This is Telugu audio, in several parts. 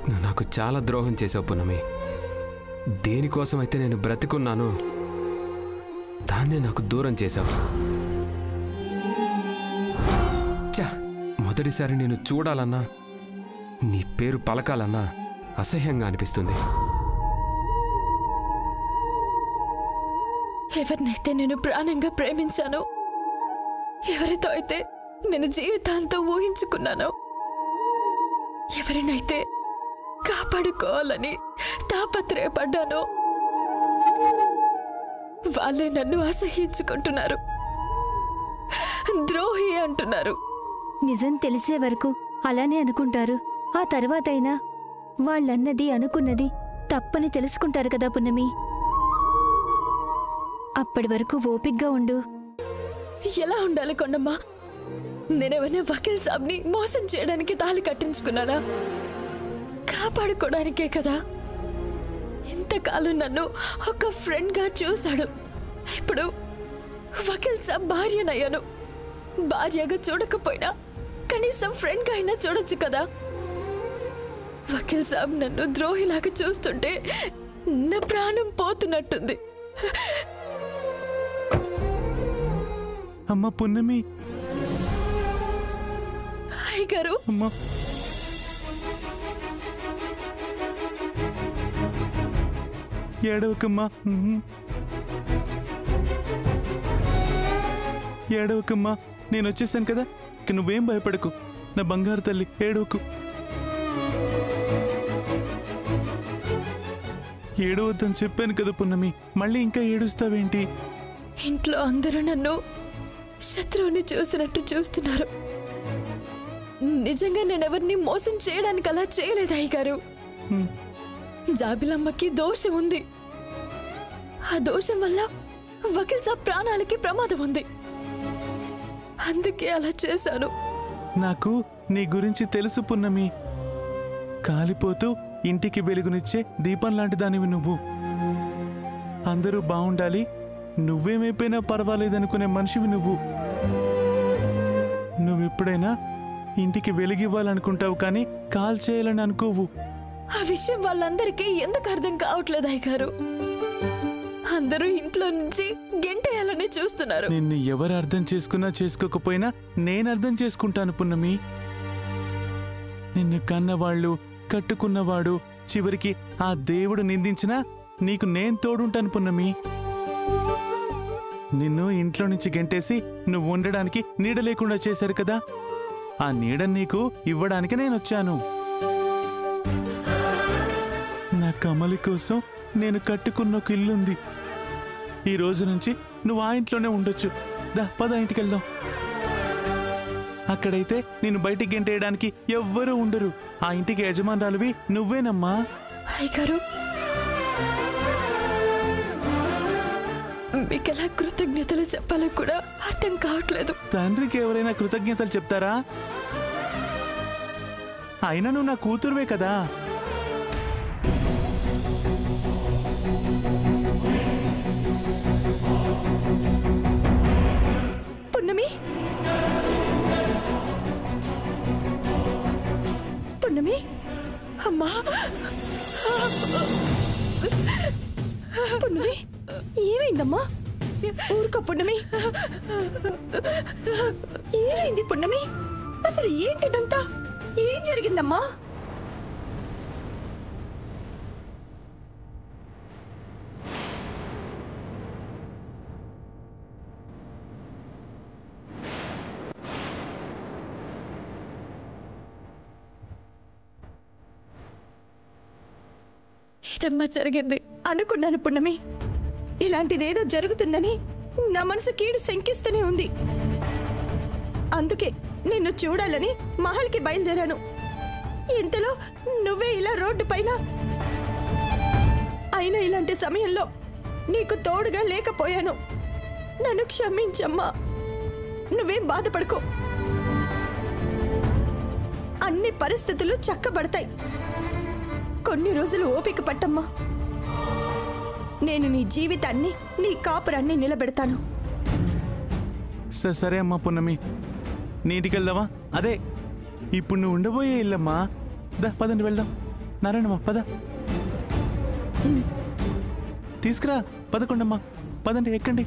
నువ్వు నాకు చాలా ద్రోహం చేసావు పున్నమి. దేనికోసమైతే నేను బ్రతికున్నానో దాన్నే నాకు దూరం చేశావు. మొదటిసారి నేను చూడాలన్నా నీ పేరు పలకాలన్నా అసహ్యంగా అనిపిస్తుంది. ఎవరినైతే నేను ప్రాణంగా ప్రేమించానో, ఎవరితో అయితే నేను జీవితాంతో ఊహించుకున్నానో, ఎవరినైతే కాపాడుకోవాలని తాపత్రయపడ్డానో వాళ్ళే నన్ను అసహ్యించుకుంటున్నారు, ద్రోహి అంటున్నారు. నిజం తెలిసే వరకు అలానే అనుకుంటారు. ఆ తర్వాతైనా వాళ్ళన్నది అనుకున్నది తప్పని తెలుసుకుంటారు కదా పున్నమి. అప్పటి వరకు ఓపిగ్గా ఉండు. ఎలా ఉండాలి కొండమ్మ? నేనేమైనా వకీల్ సాబ్ని మోసం చేయడానికి తాళి కట్టించుకున్నానా? కాపాడుకోవడానికే కదా. ఇంతకాలం నన్ను ఒక ఫ్రెండ్గా చూశాడు. ఇప్పుడు వకీల్ సాబ్ భార్యనయ్యాను. భార్యగా చూడకపోయినా కనీసం ఫ్రెండ్గా అయినా చూడొచ్చు కదా. వకీల్ సాబ్ నన్ను ద్రోహిలాగా చూస్తుంటే నా ప్రాణం పోతున్నట్టుంది. అమ్మ పున్నమి. అయ్యగారు, ఏడవకమ్మా, ఏడవకమ్మా. నేను వచ్చేసాను కదా, ఇక నువ్వేం భయపడకు నా బంగారు తల్లి. ఏడవకు, ఏడవద్దని చెప్పాను కదా పున్నమి. మళ్ళీ ఇంకా ఏడుస్తావేంటి? ఇంట్లో అందరూ నన్ను శత్రువుని చూసినట్టు చూస్తున్నారు. నిజంగా నేనెవరిని మోసం చేయడానికి అలా చేయలేదు అయ్యగారు. జాబిలమ్మకి దోషం ఉంది. ఆ దోషం వల్ల వకీల్ సాబ్ ప్రాణాలకి ప్రమాదం ఉంది. అందుకే అలా చేశాను. నాకు నీ గురించి తెలుసు పున్నమి. కాలిపోతూ ఇంటికి వెలుగునిచ్చే దీపం లాంటి దానివి నువ్వు. అందరూ బాగుండాలి, నువ్వేమైపోయినా పర్వాలేదనుకునే మనిషివి నువ్వు. నువ్వెప్పుడైనా ఇంటికి వెలుగివ్వాలనుకుంటావు కానీ కాల్ చేయాలని అనుకోవు. ఆ విషయం వాళ్ళందరికీ ఎందుకు అర్థం కావట్లేదు అయ్యగారు? అందరూ ఇంట్లో నుంచి గెంటేయాలని చూస్తున్నారు. నిన్ను ఎవరు అర్థం చేసుకున్నా చేసుకోకపోయినా నేను అర్థం చేసుకుంటాను పున్నమి. నిన్ను కన్నవాళ్ళు, కట్టుకున్నవాడు, చివరికి ఆ దేవుడు నిందించినా నీకు నేను తోడుంటాను పున్నమి. నిన్ను ఇంట్లో నుంచి గెంటేసి నువ్వు ఉండడానికి నీడ లేకుండా చేశారు కదా, ఆ నీడ నీకు ఇవ్వడానికి నేనొచ్చాను. నా కమలి కోసం నేను కట్టుకున్న ఒక ఇల్లుంది. ఈ రోజు నుంచి నువ్వు ఆ ఇంట్లోనే ఉండొచ్చు. పద ఇంటికి వెళ్దాం. అక్కడైతే నేను బయటికి గెంటేయడానికి ఎవ్వరూ ఉండరు. ఆ ఇంటికి యజమానురాలివి నువ్వేనమ్మా. అయ్యగారు, మీకెలా కృతజ్ఞతలు చెప్పాలో కూడా అర్థం కావట్లేదు. తండ్రికి ఎవరైనా కృతజ్ఞతలు చెప్తారా? అయినా నువ్వు నా కూతురువే కదా. పున్నమి, పున్నమి, అమ్మా, పున్నమి, ఏమైందమ్మా? ఊరుకో పున్నమి. ఏమైంది పున్నమి? అసలు ఏంటిదంతా? ఏం జరిగిందమ్మా? ఇదమ్మా జరిగింది. అనుకున్నాను పున్నమి, ఇలాంటిదేదో జరుగుతుందని నా మనసు కీడు శంకిస్తూనే ఉంది. అందుకే నిన్ను చూడాలని మహల్కి బయలుదేరాను. ఇంతలో నువ్వే ఇలా రోడ్డు పైన. అయినా ఇలాంటి సమయంలో నీకు తోడుగా లేకపోయాను. నన్ను క్షమించమ్మా. నువ్వేం బాధపడకు. అన్ని పరిస్థితులు చక్కబడతాయి. కొన్ని రోజులు ఓపిక పట్టమ్మా. నేను నీ జీవితాన్ని, నీ కాపురాన్ని నిలబెడతాను. సరే అమ్మా పున్నమి, నీటికి వెళ్దామా? అదే ఇప్పుడు నువ్వు ఉండబోయే ఇల్లమ్మా. దా పదండి వెళ్దాం. నారాయణమ్మా పద, తీసుకురా. పదకొండమ్మా, పదండి ఎక్కండి.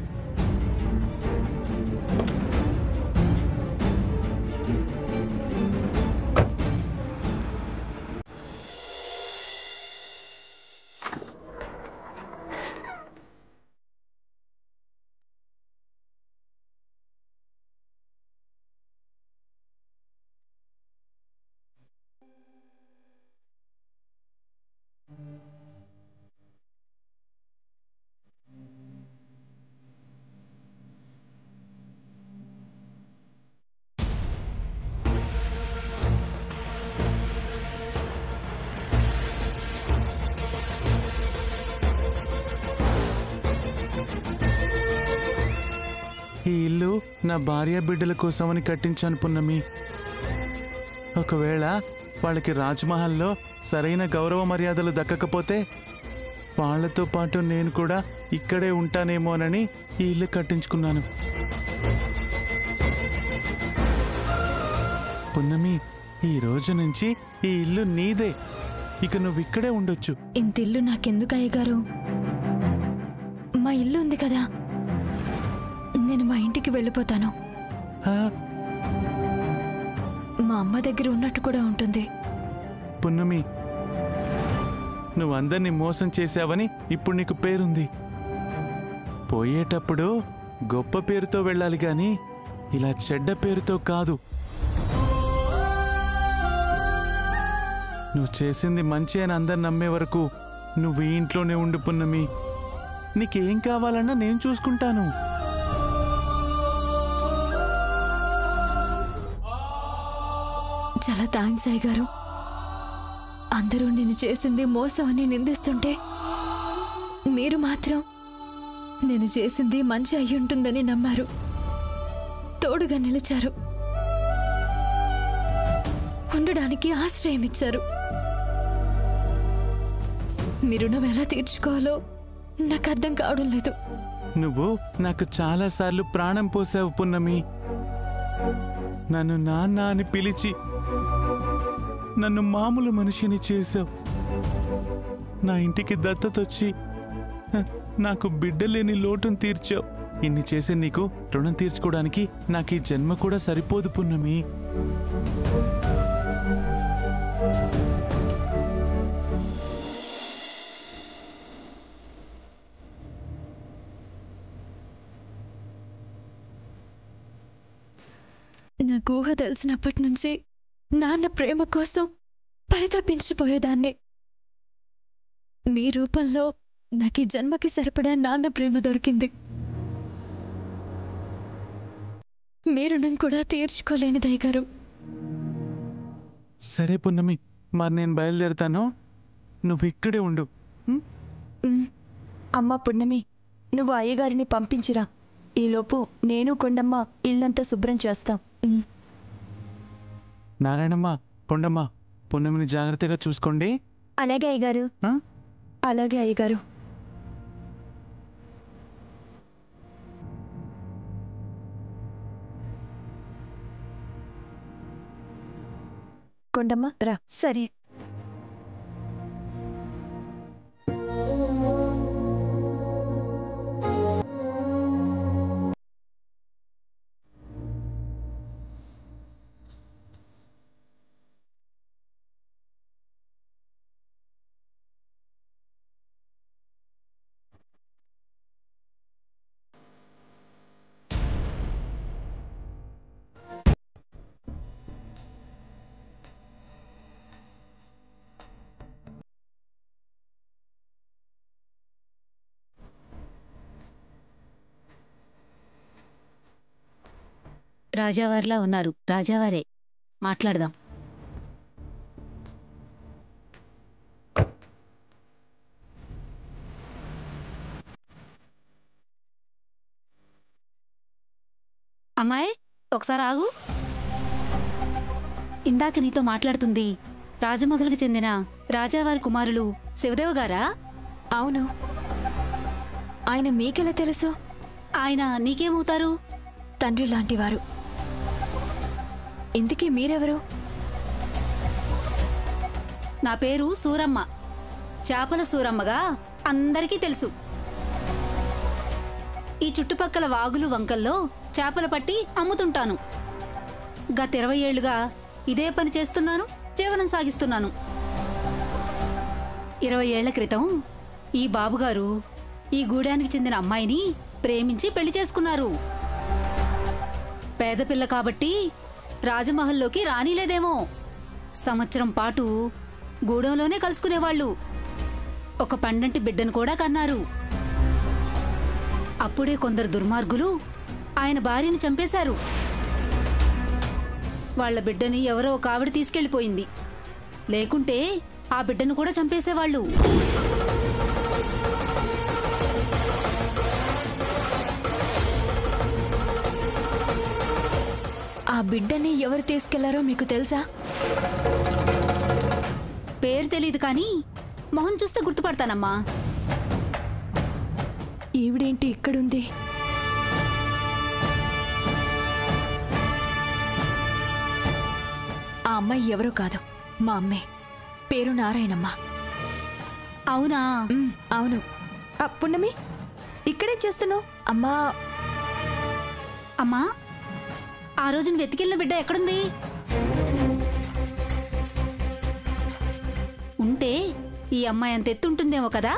ఈ ఇల్లు నా భార్య బిడ్డల కోసమని కట్టించాను పున్నమి. ఒకవేళ వాళ్ళకి రాజ్మహల్లో సరైన గౌరవ మర్యాదలు దక్కకపోతే వాళ్లతో పాటు నేను కూడా ఇక్కడే ఉంటానేమోనని ఈ ఇల్లు కట్టించుకున్నాను. పున్నమి, ఈ రోజు నుంచి ఈ ఇల్లు నీదే. ఇక నువ్వు ఇక్కడే ఉండొచ్చు. ఇంత ఇల్లు నాకెందుకు అయ్యగారు? మా ఇల్లు ఉంది కదా, నేను మా ఇంటికి వెళ్ళిపోతాను. ఆ, మా అమ్మ దగ్గర ఉన్నట్టు కూడా ఉంటుంది. పున్నమి, నువ్వు అందరినీ మోసం చేశావని ఇప్పుడు నీకు పేరుంది. పోయేటప్పుడు గొప్ప పేరుతో వెళ్ళాలి గాని ఇలా చెడ్డ పేరుతో కాదు. నువ్వు చేసింది మంచి అని అందరు నమ్మే వరకు నువ్వు ఈ ఇంట్లోనే ఉండు పున్నమి. నీకేం కావాలన్నా నేను చూసుకుంటాను. చాలా థ్యాంక్స్ అయ్యగారు. అందరూ నేను చేసింది మోసం అని నిందిస్తుంటే మీరు మాత్రం నేను చేసింది మంచి అయ్యుంటుందని నమ్మారు, తోడుగా నిలిచారు, ఉండడానికి ఆశ్రయం ఇచ్చారు. మీ రుణం ఎలా తీర్చుకోవాలో నాకు అర్థం కావడం లేదు. నువ్వు నాకు చాలాసార్లు ప్రాణం పోసావు పున్నమి. నన్ను నాన్న అని పిలిచి నన్ను మామూలు మనిషిని చేశావు. నా ఇంటికి దత్తతొచ్చి నాకు బిడ్డలేని లోటును తీర్చావు. ఇన్ని చేసే నీకు రుణం తీర్చుకోవడానికి నాకు ఈ జన్మ కూడా సరిపోదు పున్నమి. నాకు ఊహ తెలిసినప్పటి నుంచి నాన్న ప్రేమ కోసం పరితపించిపోయేదాన్ని. మీ రూపంలో నాకు ఈ జన్మకి సరిపడా నాన్న ప్రేమ దొరికింది. మీ రుణం కూడా తీర్చుకోలేని దయ్యగారు. సరే పున్నమి, మరి నేను బయలుదేరుతాను. నువ్వు ఇక్కడే ఉండు. అమ్మా పున్నమి, నువ్వు అయ్యగారిని పంపించిరా. ఈలోపు నేను కొండమ్మ ఇల్లంతా శుభ్రం చేస్తాం. నారాయణమ్మ, కొండమ్మ, పున్నమిని జాగ్రత్తగా చూసుకోండి. అలాగే అయ్యగారు. అలాగే అయ్యగారు. కొండమ్మ రా. సరే. రాజావారిలా ఉన్నారు. రాజావారే, మాట్లాడదాం. అమ్మాయి, ఒకసారి ఆగు. ఇందాక నీతో మాట్లాడుతుంది రాజమహల్కి చెందిన రాజావారి కుమారులు శివదేవ్ గారా? అవును. ఆయన మీకెలా తెలుసు? ఆయన నీకేమవుతారు? తండ్రి లాంటివారు. ఇందుకీ మీరెవరు? నా పేరు సూరమ్మ, చేపల సూరమ్మగా అందరికీ తెలుసు. ఈ చుట్టుపక్కల వాగులు వంకల్లో చేపలు పట్టి అమ్ముతుంటాను. గత 20 ఏళ్లుగా ఇదే పని చేస్తున్నాను, జీవనం సాగిస్తున్నాను. 20 ఏళ్ల క్రితం ఈ బాబుగారు ఈ గూడానికి చెందిన అమ్మాయిని ప్రేమించి పెళ్లి చేసుకున్నారు. పేదపిల్ల కాబట్టి రాజమహల్లోకి రానీలేదేమో. సంవత్సరం పాటు గూడెంలోనే కలుసుకునేవాళ్లు. ఒక పండంటి బిడ్డను కూడా కన్నారు. అప్పుడే కొందరు దుర్మార్గులు ఆయన భార్యని చంపేశారు. వాళ్ల బిడ్డని ఎవరో ఒక ఆవిడ తీసుకెళ్లిపోయింది. లేకుంటే ఆ బిడ్డను కూడా చంపేసేవాళ్లు. ఆ బిడ్డని ఎవరు తీసుకెళ్లారో మీకు తెలుసా? పేరు తెలీదు కానీ మొహం చూస్తే గుర్తుపడతానమ్మా. ఈవిడేంటి ఇక్కడుంది? ఆ అమ్మాయి ఎవరో కాదు, మా అమ్మే. పేరు నారాయణమ్మ. అవునా? అవును. పున్నమి, ఇక్కడేం చేస్తున్నావు? అమ్మా, అమ్మా, ఆ రోజున వెతికెళ్ళిన బిడ్డ ఎక్కడుంది? ఉంటే ఈ అమ్మాయి అంత ఎత్తుంటుందేమో కదా.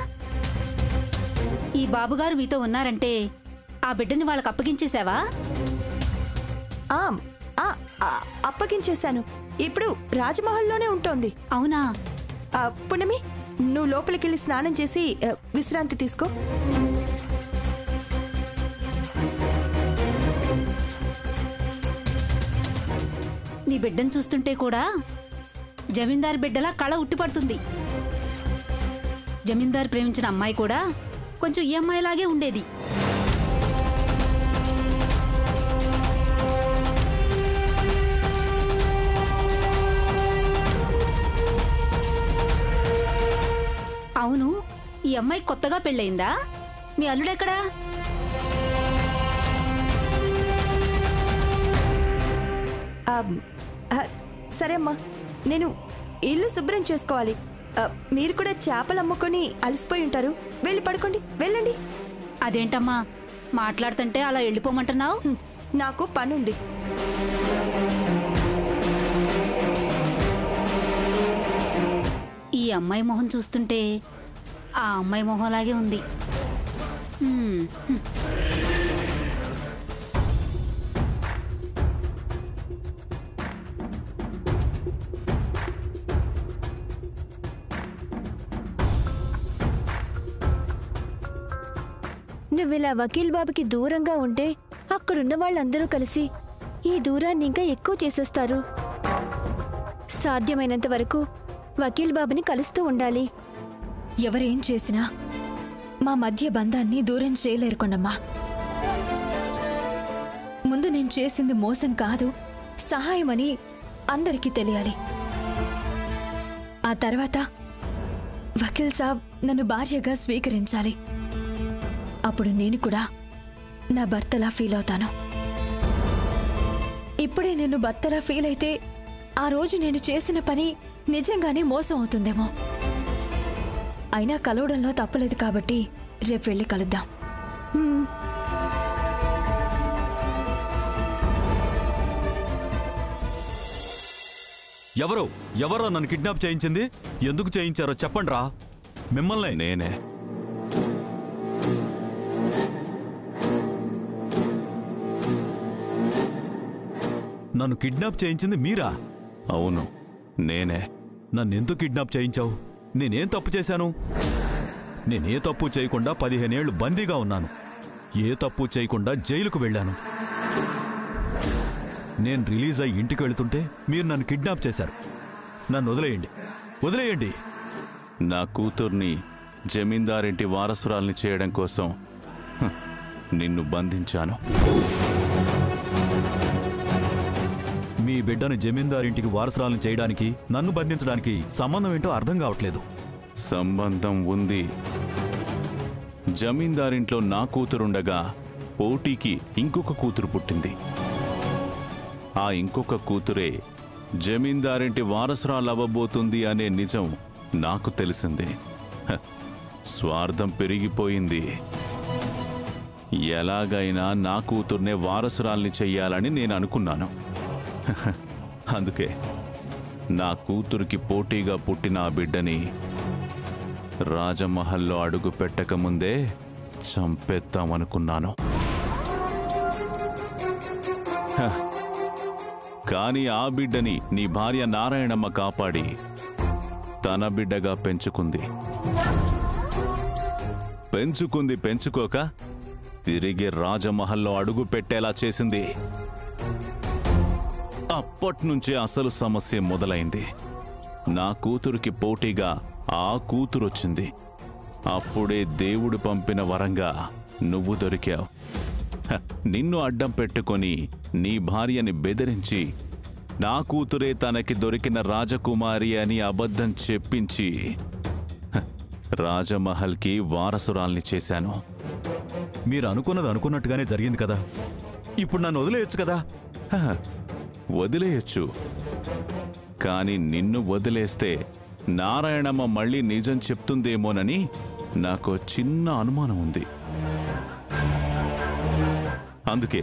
ఈ బాబుగారు మీతో ఉన్నారంటే ఆ బిడ్డని వాళ్ళకి అప్పగించేశావా? అప్పగించేశాను. ఇప్పుడు రాజమహల్లోనే ఉంటోంది. అవునా? పున్నమి, నువ్వు లోపలికెళ్ళి స్నానం చేసి విశ్రాంతి తీసుకో. నీ బిడ్డను చూస్తుంటే కూడా జమీందారు బిడ్డలా కళ ఉట్టిపడుతుంది. జమీందారు ప్రేమించిన అమ్మాయి కూడా కొంచెం ఈ అమ్మాయిలాగే ఉండేది. అవును, ఈ అమ్మాయి కొత్తగా పెళ్ళయిందా? మీ అల్లుడెక్కడా? సరే అమ్మా, నేను ఇల్లు శుభ్రం చేసుకోవాలి. మీరు కూడా చేపలు అమ్ముకొని అలసిపోయి ఉంటారు. వెళ్ళి పడుకోండి, వెళ్ళండి. అదేంటమ్మా మాట్లాడుతుంటే అలా వెళ్ళిపోమంటున్నావు? నాకు పనుంది. ఈ అమ్మాయి మొహం చూస్తుంటే ఆ అమ్మాయి మొహంలాగే ఉంది. నువ్విలా వకీల్ బాబుకి దూరంగా ఉంటే అక్కడున్న వాళ్ళందరూ కలిసి ఈ దూరాన్ని ఇంకా ఎక్కువ చేసేస్తారు. సాధ్యమైనంత వరకు వకీల్ బాబుని కలుస్తూ ఉండాలి. ఎవరేం చేసినా మా మధ్య బంధాన్ని దూరం చేయలేరు కొండమ్మా. ముందు నేను చేసింది మోసం కాదు, సహాయమని అందరికీ తెలియాలి. ఆ తర్వాత వకీల్ సాబ్ నన్ను భార్యగా స్వీకరించాలి. అప్పుడు నేను కూడా నా భర్తలా ఫీల్ అవుతాను. ఇప్పుడే నేను భర్తలా ఫీల్ అయితే ఆ రోజు నేను చేసిన పని నిజంగానే మోసం అవుతుందేమో. అయినా కలవడంలో తప్పలేదు కాబట్టి రేపు వెళ్ళి కలుద్దాం. ఎవరో నన్ను కిడ్నాప్ చేయించింది? ఎందుకు చేయించారో చెప్పండి రా. మిమ్మల్ని. నేనే. నన్ను కిడ్నాప్ చేయించింది మీరా? అవును, నేనే. నన్నెందుకు కిడ్నాప్ చేయించావు? నేనేం తప్పు చేశాను? నేనే తప్పు చేయకుండా 15 ఏళ్లు బందీగా ఉన్నాను. ఏ తప్పు చేయకుండా జైలుకు వెళ్ళాను. నేను రిలీజ్ అయ్యి ఇంటికి వెళుతుంటే మీరు నన్ను కిడ్నాప్ చేశారు. నన్ను వదిలేయండి. నా కూతుర్ని జమీందారింటి వారసురాల్ని చేయడం కోసం నిన్ను బంధించాను. మీ బిడ్డను జమీందారింటికి వారసురాలను చేయడానికి నన్ను బంధించడానికి సంబంధం ఏంటో అర్థం కావట్లేదు. సంబంధం ఉంది. జమీందారింట్లో నా కూతురుండగా పోటీకి ఇంకొక కూతురు పుట్టింది. ఆ ఇంకొక కూతురే జమీందారింటి వారసురాలవ్వబోతుంది అనే నిజం నాకు తెలిసింది. స్వార్థం పెరిగిపోయింది. ఎలాగైనా నా కూతుర్నే వారసురాల్ని చెయ్యాలని నేను అనుకున్నాను. అందుకే నా కూతురికి పోటీగా పుట్టిన ఆ బిడ్డని రాజమహల్లో అడుగు పెట్టకముందే చంపేద్దామనుకున్నాను. కానీ ఆ బిడ్డని నీ భార్య నారాయణమ్మ కాపాడి తన బిడ్డగా పెంచుకోక తిరిగి రాజమహల్లో అడుగు పెట్టేలా చేసింది. అప్పట్నుంచే అసలు సమస్య మొదలైంది. నా కూతురికి పోటీగా ఆ కూతురొచ్చింది. అప్పుడే దేవుడు పంపిన వరంగా నువ్వు దొరికావు. నిన్ను అడ్డం పెట్టుకొని నీ భార్యని బెదిరించి నా కూతురే తనకి దొరికిన రాజకుమారి అని అబద్ధం చెప్పించి రాజమహల్కి వారసురాల్ని చేశాను. మీరు అనుకున్నది అనుకున్నట్టుగానే జరిగింది కదా. ఇప్పుడు నన్ను వదిలేయచ్చు కదా. వదిలేయచ్చు. కానీ నిన్ను వదిలేస్తే నారాయణమ్మ మళ్ళీ నిజం చెప్తుందేమోనని నాకు చిన్న అనుమానం ఉంది. అందుకే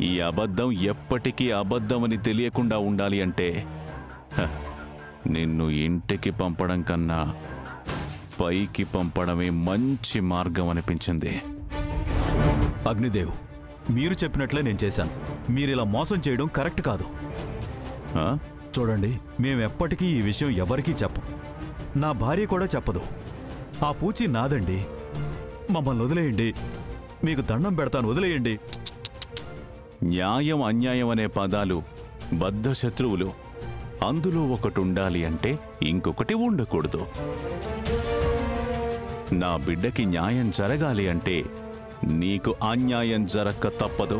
ఈ అబద్ధం ఎప్పటికీ అబద్ధమని తెలియకుండా ఉండాలి అంటే నిన్ను ఇంటికి పంపడం కన్నా పైకి పంపడమే మంచి మార్గం అనిపించింది. అగ్నిదేవ్, మీరు చెప్పినట్లే నేను చేశాను. మీరిలా మోసం చేయడం కరెక్ట్ కాదు. చూడండి, మేమెప్పటికీ ఈ విషయం ఎవరికీ చెప్పం. నా భార్య కూడా చెప్పదు. ఆ పూచి నాదండి. మమ్మల్ని వదిలేయండి. మీకు దండం పెడతాను, వదిలేయండి. న్యాయం అన్యాయం అనే పదాలు బద్ధ శత్రువులు. అందులో ఒకటి ఉండాలి అంటే ఇంకొకటి ఉండకూడదు. నా బిడ్డకి న్యాయం జరగాలి అంటే నీకు అన్యాయం జరక్క తప్పదు.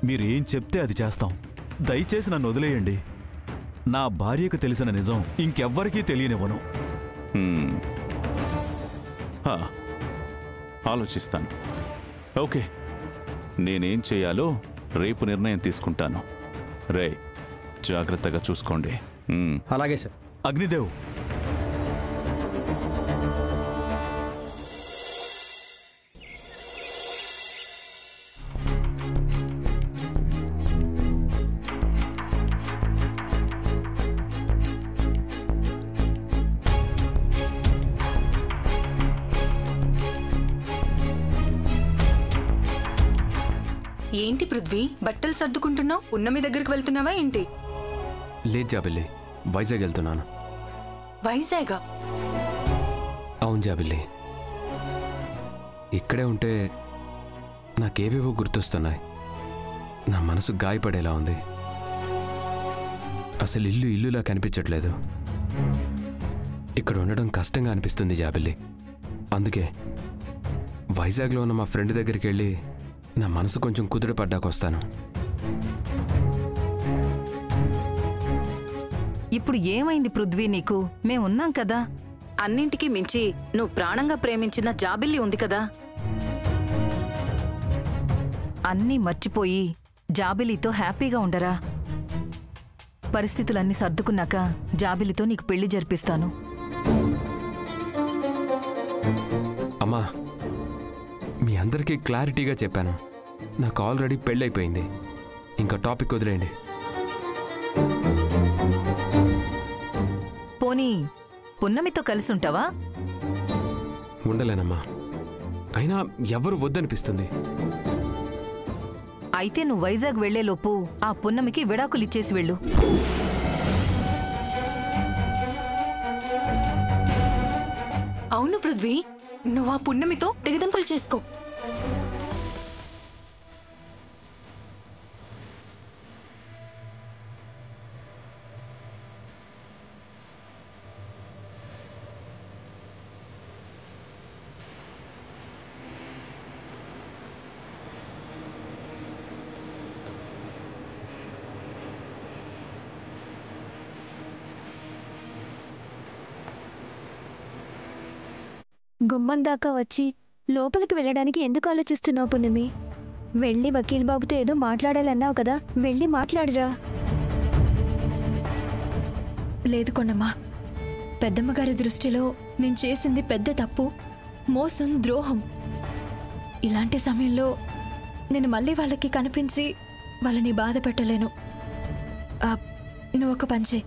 మీరు ఏం చెప్తే అది చేస్తాం. దయచేసి నన్ను వదిలేయండి. నా భార్యకు తెలిసిన నిజం ఇంకెవ్వరికీ తెలియనివ్వను. ఆలోచిస్తాను. ఓకే, నేనేం చేయాలో రేపు నిర్ణయం తీసుకుంటాను. రే, జాగ్రత్తగా చూసుకోండి. అలాగే సార్. అగ్నిదేవ్, ఏంటి పృథ్వీ, బట్టలు సర్దుకుంటున్నావు? ఉన్నమి దగ్గరికి వెళ్తున్నావా ఏంటి? లేదు జాబిల్లి, వైజాగ్ వెళ్తున్నాను. వైజాగా? అవును జాబిల్లి, ఇక్కడే ఉంటే నాకేవేవో గుర్తొస్తున్నాయి. నా మనసు గాయపడేలా ఉంది. అసలు ఇల్లులా కనిపించట్లేదు. ఇక్కడ ఉండడం కష్టంగా అనిపిస్తుంది జాబిల్లి. అందుకే వైజాగ్లో ఉన్న మా ఫ్రెండ్ దగ్గరికి వెళ్ళి నా మనసు కొంచెం కుదుటపడ్డాకొస్తాను. ఇప్పుడు ఏమైంది పృథ్వీ నీకు? మేమున్నాం కదా. అన్నింటికీ మించి నువ్వు ప్రాణంగా ప్రేమించిన జాబిల్లి ఉంది కదా. అన్నీ మర్చిపోయి జాబిలితో హ్యాపీగా ఉండరా. పరిస్థితులన్నీ సర్దుకున్నాక జాబిలితో నీకు పెళ్లి జరిపిస్తాను. అమ్మా, మీ అందరికీ క్లారిటీగా చెప్పాను. నాకు ఆల్రెడీ పెళ్ళైపోయింది. ఇంకా టాపిక్ వదిలేయండి. పోనీ పున్నమితో కలిసి ఉంటావా? ఉండలేనమ్మా. అయినా ఎవరు వద్దనిపిస్తుంది. అయితే నువ్వు వైజాగ్ వెళ్లేలోపు ఆ పున్నమికి విడాకులిచ్చేసి వెళ్ళు. అవును పృథ్వీ, నువ్వు ఆ పున్నమితో తెగదెంపులు చేసుకో. గుమ్మం దాకా వచ్చి లోపలికి వెళ్ళడానికి ఎందుకు ఆలోచిస్తున్నావు పున్నమి? వెళ్ళి వకీల్ బాబుతో ఏదో మాట్లాడాలన్నావు కదా, వెళ్ళి మాట్లాడిరా. లేదు కొండమ్మా, పెద్దమ్మగారి దృష్టిలో నేను చేసింది పెద్ద తప్పు, మోసం, ద్రోహం. ఇలాంటి సమయంలో నేను మళ్ళీ వాళ్ళకి కనిపించి వాళ్ళని బాధ పెట్టలేను. నువ్వు ఒక పని చేయి.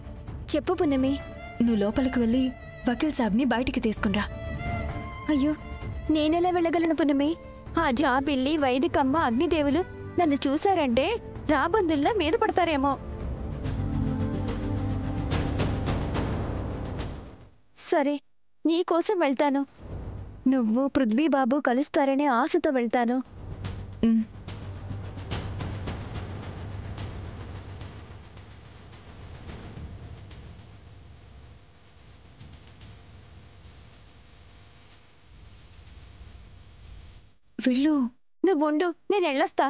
చెప్పు పున్నమి. నువ్వు లోపలికి వెళ్ళి వకీల్ సాబ్ని బయటికి తీసుకునిరా. అయ్యో, నేనెలా వెళ్ళగలను పున్నమి? ఆ జాబిల్లి, వైదికమ్మ, అగ్నిదేవులు నన్ను చూశారంటే రాబందుల్లా మీద పడతారేమో. సరే, నీకోసం వెళ్తాను. నువ్వు పృథ్వీబాబు కలుస్తారనే ఆశతో వెళ్తాను. వెళ్ళు, నువ్వు ఉండు, నేను వెళ్ళొస్తా.